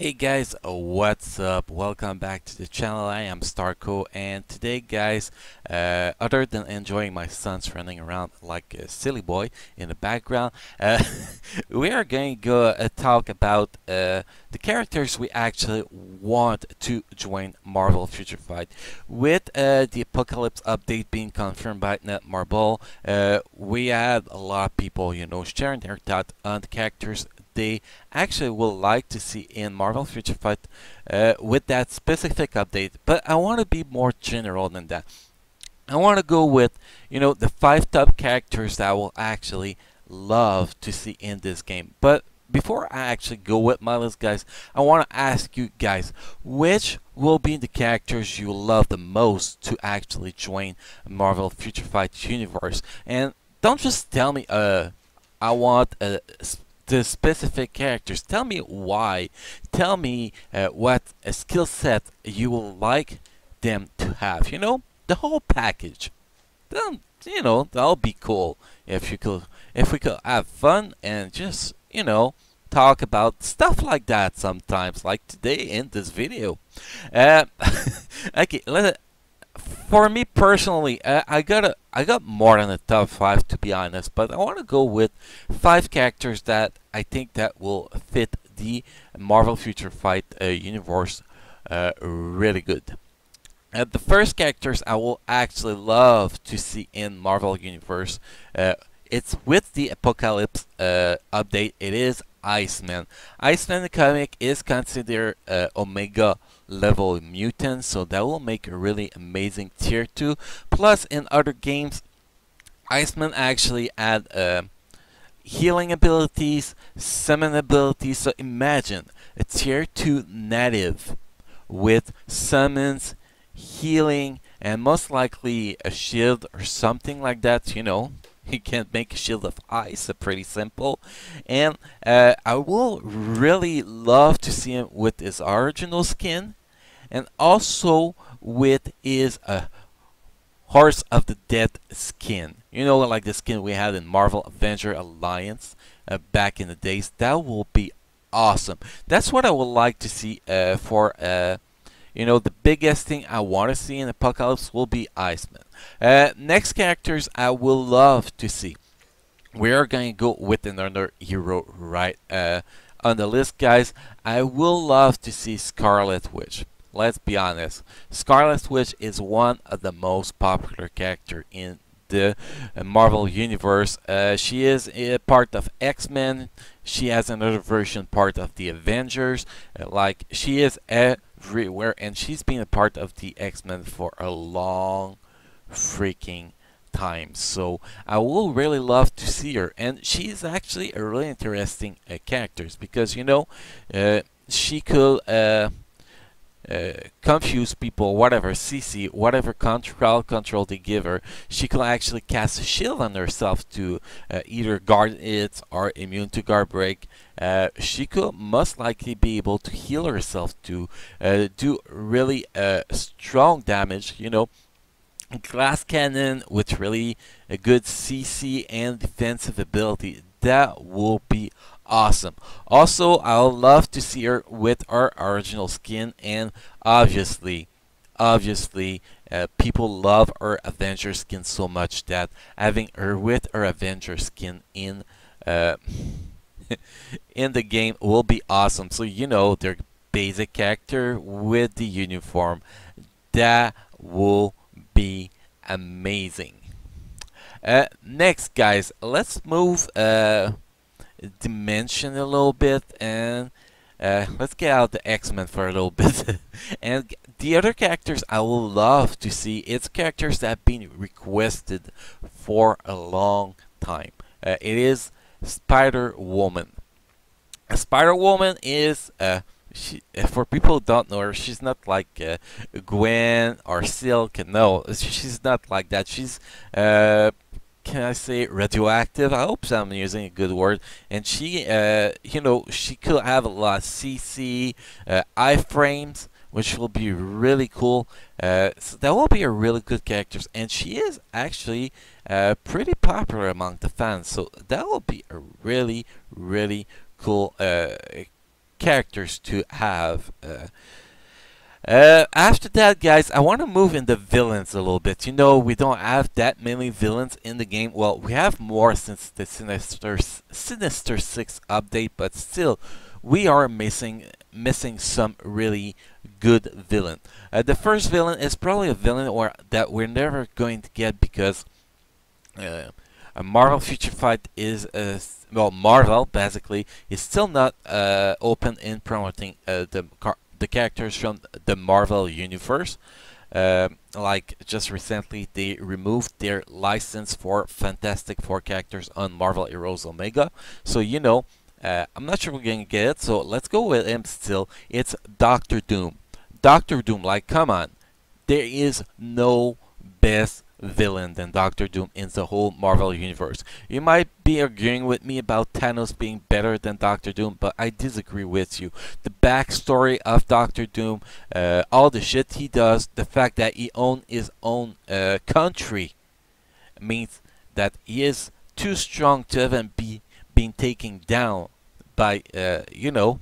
Hey guys, what's up? Welcome back to the channel. I am Starco, and today guys, other than enjoying my sons running around like a silly boy in the background, we are going to go talk about the characters we actually want to join Marvel Future Fight. With the Apocalypse update being confirmed by Netmarble, we had a lot of people, sharing their thoughts on the characters they actually will like to see in Marvel Future Fight with that specific update. But I want to be more general than that. I want to go with, the 5 top characters that I will actually love to see in this game. But before I actually go with my list, guys, I want to ask you guys, which will be the characters you love the most to actually join Marvel Future Fight universe? And don't just tell me, I want the specific characters. Tell me why. Tell me what a skill set you will like them to have. The whole package. Then, that'll be cool if we could have fun and just, talk about stuff like that sometimes, like today in this video. Okay, for me personally, I got more than a top 5 to be honest, but I want to go with 5 characters that I think that will fit the Marvel Future Fight universe really good. The first characters I will actually love to see in Marvel universe, it's with the Apocalypse update. It is Iceman. Iceman in the comic is considered Omega level mutant, so that will make a really amazing tier 2. Plus, in other games, Iceman actually add healing abilities, summon abilities. So imagine a tier 2 native with summons, healing, and most likely a shield or something like that. He can make a shield of ice, pretty simple. And I will really love to see him with his original skin, and also with his Horse of the Dead skin. Like the skin we had in Marvel Avenger Alliance back in the days. That will be awesome. That's what I would like to see for the biggest thing I want to see in Apocalypse will be Iceman. Next characters I will love to see. We are going to go with another hero right on the list, guys. I will love to see Scarlet Witch. Let's be honest. Scarlet Witch is one of the most popular characters in the Marvel universe. She is a part of X-Men. She has another version part of the Avengers. Like, she is everywhere, and she's been a part of the X-Men for a long freaking time. So I will really love to see her, and she's actually a really interesting character because she could confuse people, whatever CC, whatever control they give her. She can actually cast a shield on herself to either guard it or immune to guard break. She could most likely be able to heal herself to do really strong damage. Glass cannon with really a good CC and defensive ability. That will be awesome. Also, I'll love to see her with our original skin, and obviously, people love her Avenger skin so much that having her with her Avenger skin in in the game will be awesome. So their basic character with the uniform, that will be amazing. Next, guys, let's move dimension a little bit, and let's get out the X-Men for a little bit. And the other characters I will love to see, it's characters that have been requested for a long time. It is Spider-Woman. Spider-Woman is for people who don't know her, she's not like Gwen or Silk. No, she's not like that. She's can I say radioactive? I hope I'm using a good word. And she, she could have a lot of CC, iframes, which will be really cool. So that will be a really good character. And she is actually pretty popular among the fans. So that will be a really, really cool characters to have. After that, guys, I want to move into villains a little bit. You know, we don't have that many villains in the game. Well, we have more since the Sinister 6 update, but still, we are missing some really good villain. The first villain is probably a villain that we're never going to get because a Marvel Future Fight is well, Marvel basically is still not open in promoting the characters from the Marvel universe. Like just recently, they removed their license for Fantastic Four characters on Marvel Heroes Omega. So you know, I'm not sure we're gonna get it. So let's go with him still. It's Doctor Doom. Doctor Doom, like, come on, there is no best villain than Doctor Doom in the whole Marvel universe. You might be agreeing with me about Thanos being better than Doctor Doom, but I disagree with you. The backstory of Doctor Doom, all the shit he does, the fact that he owns his own country means that he is too strong to even be being taken down by you know,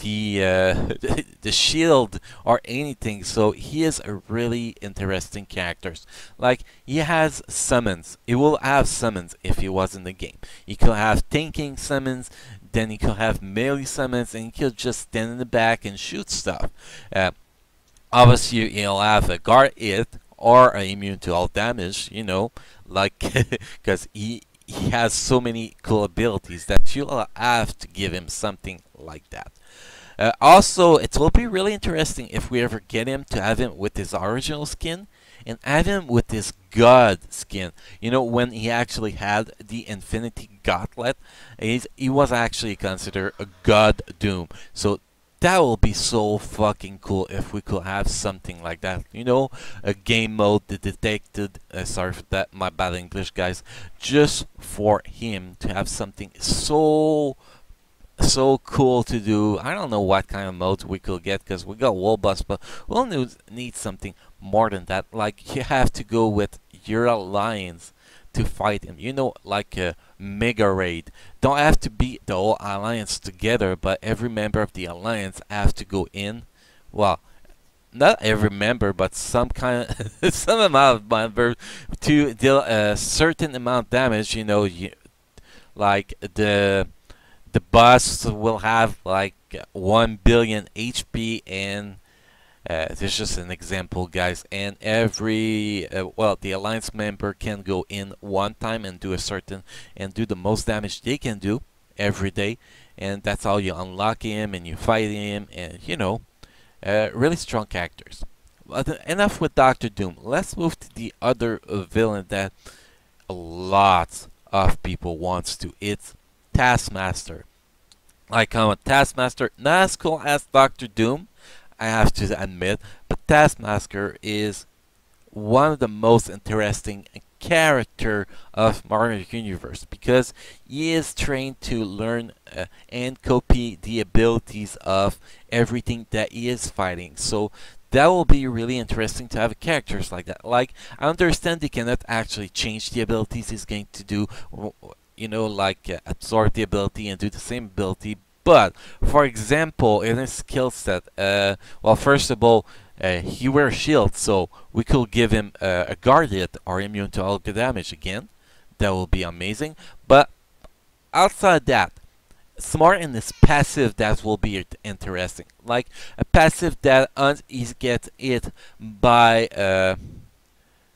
the shield or anything. So he is a really interesting character. Like, he has summons. He will have summons if he was in the game. He could have tanking summons, then he could have melee summons, and he could just stand in the back and shoot stuff. Obviously, he'll have a guard hit or immune to all damage, you know, like, because he has so many cool abilities that you'll have to give him something like that. Also, it will be really interesting if we ever get him to have him with his original skin and have him with his god skin. You know, when he actually had the Infinity Gauntlet, he was actually considered a God Doom. So that will be so fucking cool if we could have something like that. You know, a game mode that detected, sorry for that, my bad English, guys, just for him to have something so cool to do. I don't know what kind of modes we could get because we got wall bust, but we'll need something more than that. Like, you have to go with your alliance to fight him. You know, like a mega raid. Don't have to be the whole alliance together, but every member of the alliance have to go in. Well, not every member, but some kind of some amount of member to deal a certain amount of damage. You know, like the boss will have like 1 billion HP, and this is just an example, guys. And every well, the alliance member can go in one time and do the most damage they can do every day, and that's how you unlock him and you fight him, and you know, really strong characters. But enough with Doctor Doom. Let's move to the other villain that a lot of people wants to. It's Taskmaster. Like, I'm a Taskmaster, not as cool as Doctor Doom, I have to admit, but Taskmaster is one of the most interesting character of Marvel Universe because he is trained to learn and copy the abilities of everything that he is fighting. So that will be really interesting to have characters like that. Like, I understand they cannot actually change the abilities he's going to do, you know, like absorb the ability and do the same ability. But, for example, in his skill set, well, first of all, he wears shield, so we could give him a guard hit or immune to all the damage again. That will be amazing. But outside that, smart in his passive, that will be interesting. Like a passive that he gets hit by,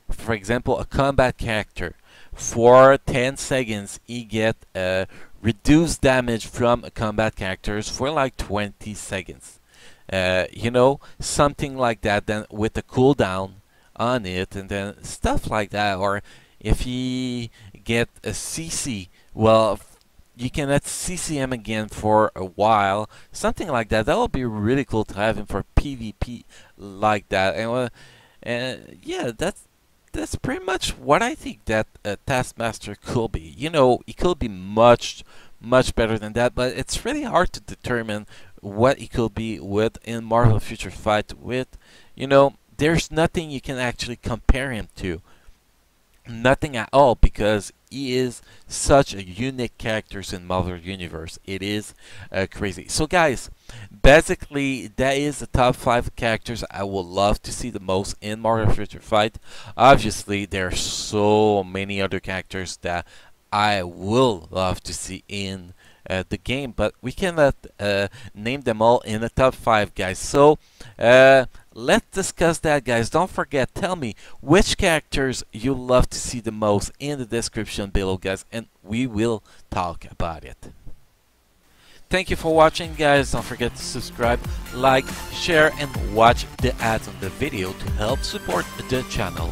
for example, a combat character. For 10 seconds, he get reduced damage from combat characters for like 20 seconds. You know, something like that, then with a cooldown on it, and then stuff like that. Or if he get a CC, well, you cannot CC him again for a while. Something like that. That would be really cool to have him for PvP like that. And yeah, that's pretty much what I think that Taskmaster could be. You know, he could be much better than that, but it's really hard to determine what he could be with in Marvel Future Fight with. You know, there's nothing you can actually compare him to. Nothing at all, because he is such a unique character in Marvel Universe. It is crazy. So guys, basically that is the top 5 characters I would love to see the most in Marvel Future Fight. Obviously there are so many other characters that I will love to see in the game, but we cannot name them all in the top 5, guys. So let's discuss that, guys. Don't forget, tell me which characters you love to see the most in the description below, guys, and we will talk about it. Thank you for watching, guys. Don't forget to subscribe, like, share, and watch the ads on the video to help support the channel.